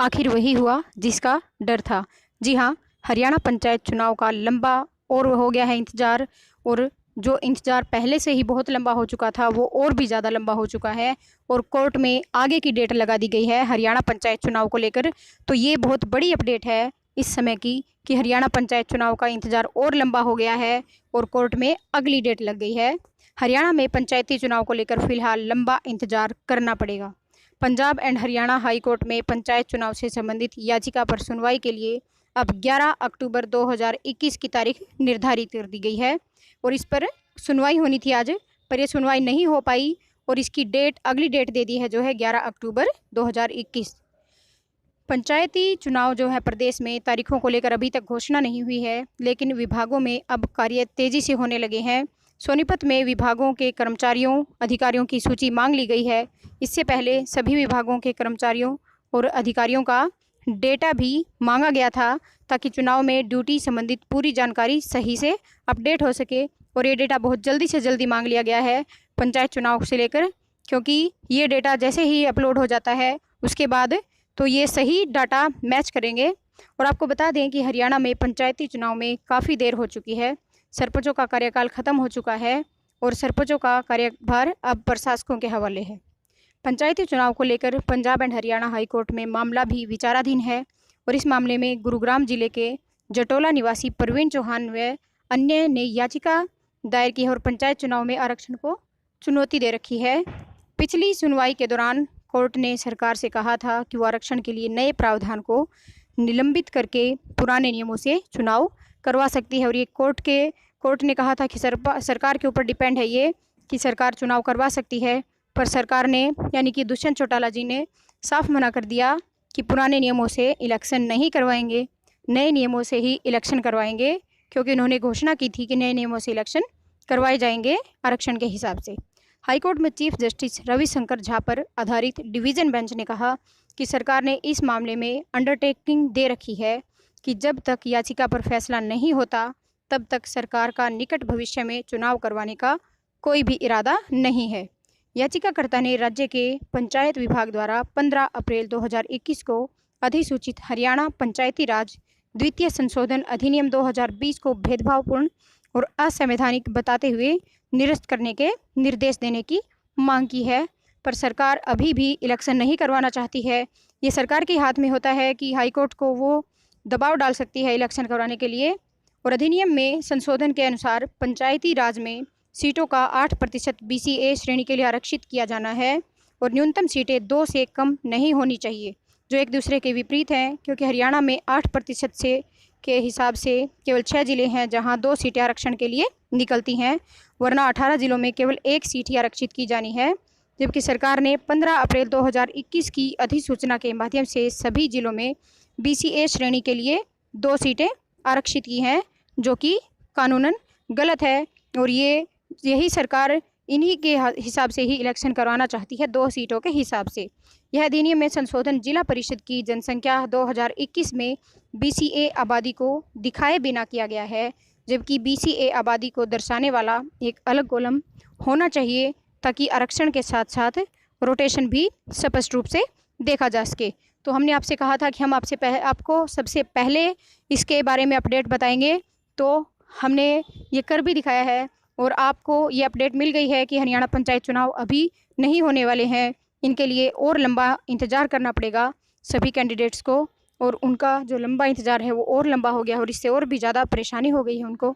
आखिर वही हुआ जिसका डर था। जी हाँ, हरियाणा पंचायत चुनाव का लंबा और हो गया है इंतज़ार, और जो इंतज़ार पहले से ही बहुत लंबा हो चुका था वो और भी ज़्यादा लंबा हो चुका है, और कोर्ट में आगे की डेट लगा दी गई है हरियाणा पंचायत चुनाव को लेकर। तो ये बहुत बड़ी अपडेट है इस समय की कि हरियाणा पंचायत चुनाव का इंतज़ार और लंबा हो गया है और कोर्ट में अगली डेट लग गई है। हरियाणा में पंचायती चुनाव को लेकर फिलहाल लंबा इंतज़ार करना पड़ेगा। Punjab and Haryana high court में पंचायत चुनाव से संबंधित याचिका पर सुनवाई के लिए अब 11 अक्टूबर 2021 की तारीख निर्धारित कर दी गई है, और इस पर सुनवाई होनी थी आज, पर यह सुनवाई नहीं हो पाई और इसकी डेट अगली डेट दे दी है जो है 11 अक्टूबर 2021। पंचायती चुनाव जो है प्रदेश में तारीखों को लेकर अभी तक घोषणा नहीं हुई है, लेकिन विभागों में अब कार्य तेज़ी से होने लगे हैं। सोनीपत में विभागों के कर्मचारियों अधिकारियों की सूची मांग ली गई है। इससे पहले सभी विभागों के कर्मचारियों और अधिकारियों का डेटा भी मांगा गया था ताकि चुनाव में ड्यूटी संबंधित पूरी जानकारी सही से अपडेट हो सके, और ये डेटा बहुत जल्दी से जल्दी मांग लिया गया है पंचायत चुनाव से लेकर, क्योंकि ये डेटा जैसे ही अपलोड हो जाता है उसके बाद तो ये सही डाटा मैच करेंगे। और आपको बता दें कि हरियाणा में पंचायती चुनाव में काफ़ी देर हो चुकी है। सरपंचों का कार्यकाल ख़त्म हो चुका है और सरपंचों का कार्यभार अब प्रशासकों के हवाले है। पंचायती चुनाव को लेकर Punjab and Haryana high court में मामला भी विचाराधीन है, और इस मामले में गुरुग्राम जिले के जटोला निवासी प्रवीण चौहान व अन्य ने याचिका दायर की है और पंचायत चुनाव में आरक्षण को चुनौती दे रखी है। पिछली सुनवाई के दौरान कोर्ट ने सरकार से कहा था कि वो आरक्षण के लिए नए प्रावधान को निलंबित करके पुराने नियमों से चुनाव करवा सकती है, और ये कोर्ट ने कहा था कि सरकार के ऊपर डिपेंड है ये कि सरकार चुनाव करवा सकती है, पर सरकार ने यानी कि दुष्यंत चौटाला जी ने साफ मना कर दिया कि पुराने नियमों से इलेक्शन नहीं करवाएंगे, नए नियमों से ही इलेक्शन करवाएंगे, क्योंकि उन्होंने घोषणा की थी कि नए नियमों से इलेक्शन करवाए जाएंगे आरक्षण के हिसाब से। हाईकोर्ट में चीफ जस्टिस रविशंकर झा पर आधारित डिवीज़न बेंच ने कहा कि सरकार ने इस मामले में अंडरटेकिंग दे रखी है कि जब तक याचिका पर फैसला नहीं होता तब तक सरकार का निकट भविष्य में चुनाव करवाने का कोई भी इरादा नहीं है। याचिकाकर्ता ने राज्य के पंचायत विभाग द्वारा 15 अप्रैल 2021 को अधिसूचित हरियाणा पंचायती राज द्वितीय संशोधन अधिनियम 2020 को भेदभावपूर्ण और असंवैधानिक बताते हुए निरस्त करने के निर्देश देने की मांग की है, पर सरकार अभी भी इलेक्शन नहीं करवाना चाहती है। ये सरकार के हाथ में होता है कि हाईकोर्ट को वो दबाव डाल सकती है इलेक्शन करवाने के लिए। और अधिनियम में संशोधन के अनुसार पंचायती राज में सीटों का 8% BCA श्रेणी के लिए आरक्षित किया जाना है, और न्यूनतम सीटें 2 से कम नहीं होनी चाहिए, जो एक दूसरे के विपरीत हैं, क्योंकि हरियाणा में 8% से के हिसाब से केवल 6 जिले हैं जहां 2 सीटें आरक्षण के लिए निकलती हैं, वरना 18 जिलों में केवल 1 सीट ही आरक्षित की जानी है। जबकि सरकार ने 15 अप्रैल 2021 की अधिसूचना के माध्यम से सभी जिलों में BCA श्रेणी के लिए 2 सीटें आरक्षित की हैं, जो कि कानूनन गलत है, और यही सरकार इन्हीं के हिसाब से ही इलेक्शन करवाना चाहती है, 2 सीटों के हिसाब से। यह अधिनियम में संशोधन जिला परिषद की जनसंख्या 2021 में BCA आबादी को दिखाए बिना किया गया है, जबकि BCA आबादी को दर्शाने वाला एक अलग कॉलम होना चाहिए ताकि आरक्षण के साथ साथ रोटेशन भी स्पष्ट रूप से देखा जा सके। तो हमने आपसे कहा था कि हम आपको सबसे पहले इसके बारे में अपडेट बताएंगे, तो हमने ये कर भी दिखाया है, और आपको ये अपडेट मिल गई है कि हरियाणा पंचायत चुनाव अभी नहीं होने वाले हैं। इनके लिए और लंबा इंतज़ार करना पड़ेगा सभी कैंडिडेट्स को, और उनका जो लंबा इंतज़ार है वो और लंबा हो गया और इससे और भी ज़्यादा परेशानी हो गई है उनको।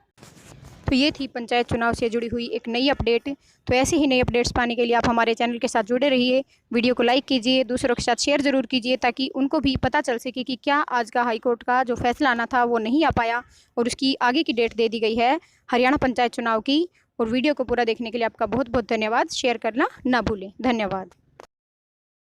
तो ये थी पंचायत चुनाव से जुड़ी हुई एक नई अपडेट। तो ऐसे ही नई अपडेट्स पाने के लिए आप हमारे चैनल के साथ जुड़े रहिए। वीडियो को लाइक कीजिए, दूसरों के साथ शेयर ज़रूर कीजिए, ताकि उनको भी पता चल सके कि क्या आज का हाईकोर्ट का जो फैसला आना था वो नहीं आ पाया और उसकी आगे की डेट दे दी गई है हरियाणा पंचायत चुनाव की। और वीडियो को पूरा देखने के लिए आपका बहुत बहुत धन्यवाद। शेयर करना ना भूलें। धन्यवाद।